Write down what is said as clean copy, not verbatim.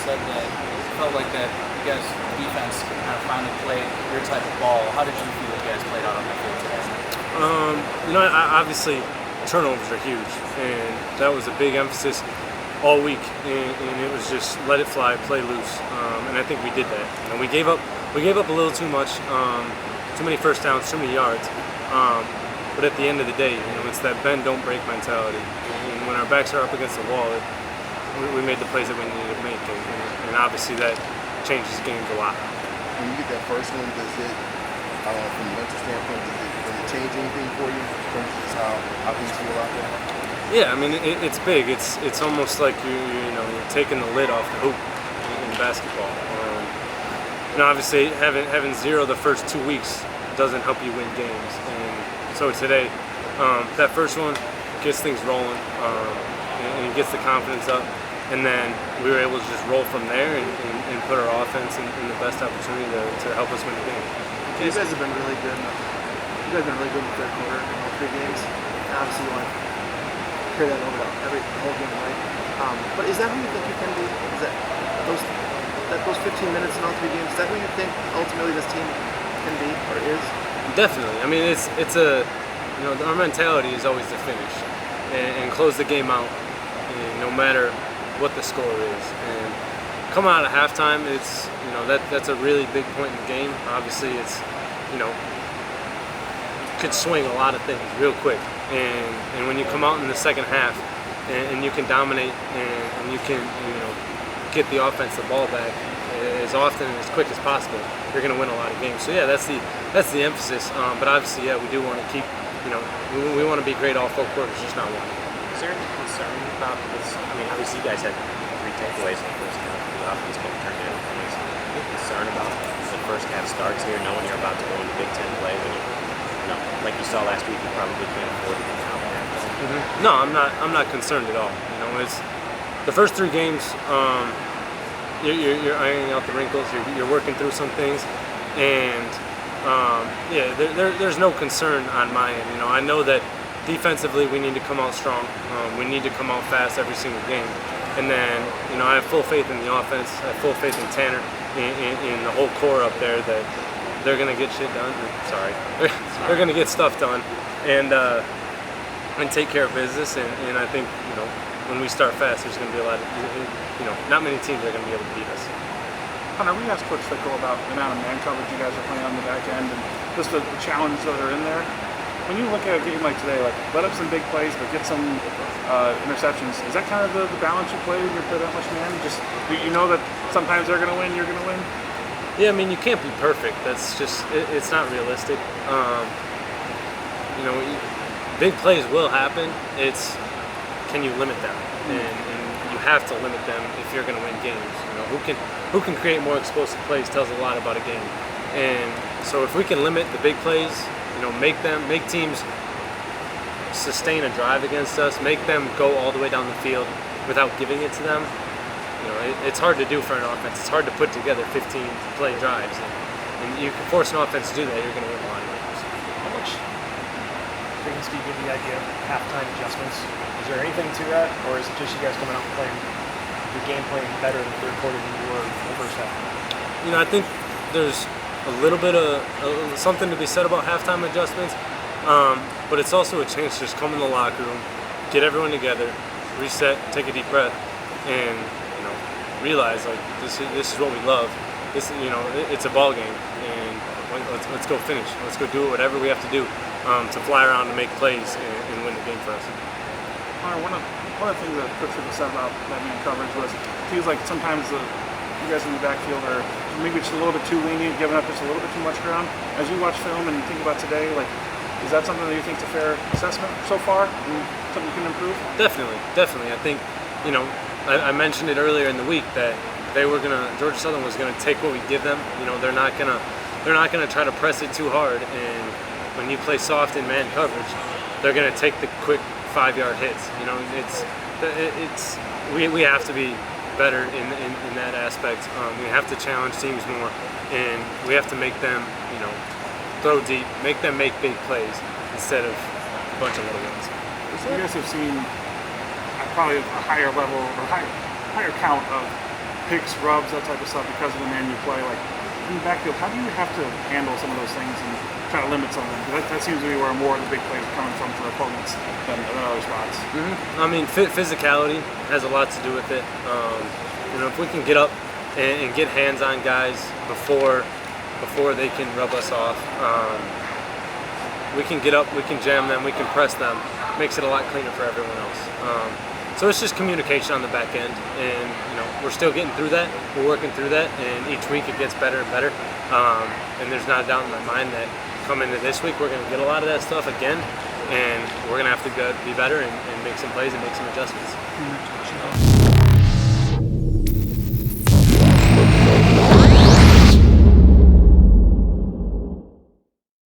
said that it felt like that you guys defense kind of finally played your type of ball. How did you feel you guys played out on the field today? Obviously turnovers are huge, and that was a big emphasis all week. And it was just let it fly, play loose, and I think we did that. And we gave up a little too much, too many first downs, too many yards. But at the end of the day, it's that bend don't break mentality. And when our backs are up against the wall, we made the plays that we needed to make, and obviously that changes games a lot. When you get that first one, does it, from a mental standpoint, does it change anything for you in terms of just how things feel out there? Yeah, I mean it's big. It's almost like you're taking the lid off the hoop in basketball. Obviously having zero the first 2 weeks doesn't help you win games, and so today that first one gets things rolling, and it gets the confidence up, and then we were able to just roll from there and put our offense in the best opportunity to help us win the game. You guys have been really good. You guys have been really good in the third quarter in all 3 games. And obviously, you want to carry that over to the whole game, right? But is that who you think you can be? Is that those 15 minutes in all 3 games? Is that who you think ultimately this team can be or is? Definitely. I mean, it's our mentality is always to finish and close the game out, no matter what the score is. And coming out of halftime, it's that's a really big point in the game. Obviously, it's could swing a lot of things real quick. And when you come out in the second half and you can dominate and you can get the offense the ball back as often and as quick as possible, you're going to win a lot of games. So yeah, that's the emphasis. But obviously, yeah, we do want to keep we want to be great all 4 quarters, just not one. Is there any concern about this? I mean, obviously you guys had 3 takeaways in the first half. The offense couldn't turn down points. Any concern about the first half starts here, knowing you're about to go into Big Ten play when like you saw last week, you probably can't afford to get out there. Mm-hmm. No, I'm not concerned at all. It's the first 3 games. You're ironing out the wrinkles. You're working through some things, and there's no concern on my end. I know that defensively we need to come out strong. We need to come out fast every single game, and then I have full faith in the offense. I have full faith in Tanner, in the whole core up there that they're gonna get shit done. Sorry, they're gonna get stuff done, and take care of business. And I think when we start fast, there's gonna be a lot of not many teams are gonna be able to beat us. Huner, we asked Coach Fickle about the amount of man coverage you guys are playing on the back end and just the challenges that are in there. When you look at a game like today, like let up some big plays but get some interceptions, is that kind of the balance you play when you play that much man? Just you know that sometimes they're going to win, you're going to win? Yeah, I mean you can't be perfect. That's just it's not realistic. Big plays will happen. It's can you limit them, and you have to limit them if you're going to win games. Who can create more explosive plays tells a lot about a game. And so if we can limit the big plays, make teams sustain a drive against us, make them go all the way down the field without giving it to them. It's hard to do for an offense. It's hard to put together 15 play drives, and you can force an offense to do that. You're going to win a lot of games. How much credence do you give the idea of halftime adjustments? Is there anything to that, or is it just you guys coming out and playing your game playing better in the third quarter than you were in the first half? I think there's a little bit of something to be said about halftime adjustments, but it's also a chance to just come in the locker room, get everyone together, reset, take a deep breath, and realize like this is what we love. It's a ball game, and let's go finish. Let's go do whatever we have to do to fly around and make plays and win the game for us. One of the things that Coach Fickle said about that man coverage was it feels like sometimes you guys in the backfield are maybe just a little bit too lenient, giving up just a little bit too much ground. As you watch film and you think about today, like, is that something that you think is a fair assessment so far? And something you can improve? Definitely. I think, I mentioned it earlier in the week that Georgia Southern was gonna take what we give them. They're not gonna try to press it too hard. And when you play soft in man coverage, they're gonna take the quick 5-yard hits. We have to be better in that aspect. We have to challenge teams more, and we have to make them, throw deep, make them make big plays instead of a bunch of little ones. You guys have seen probably a higher level or higher count of picks, rubs, that type of stuff because of the man you play. Like in the backfield, how do you have to handle some of those things and try to limit some of them? Because that seems to be where more of the big plays are coming from for opponents than other spots. I mean, physicality has a lot to do with it. You know, if we can get up and get hands on guys before they can rub us off, we can get up, we can jam them, we can press them. Makes it a lot cleaner for everyone else. So it's just communication on the back end, and you know, we're still getting through that. We're working through that, and each week it gets better and better. And there's not a doubt in my mind that coming into this week we're going to get a lot of that stuff again, and we're going to have to be better and make some plays and make some adjustments.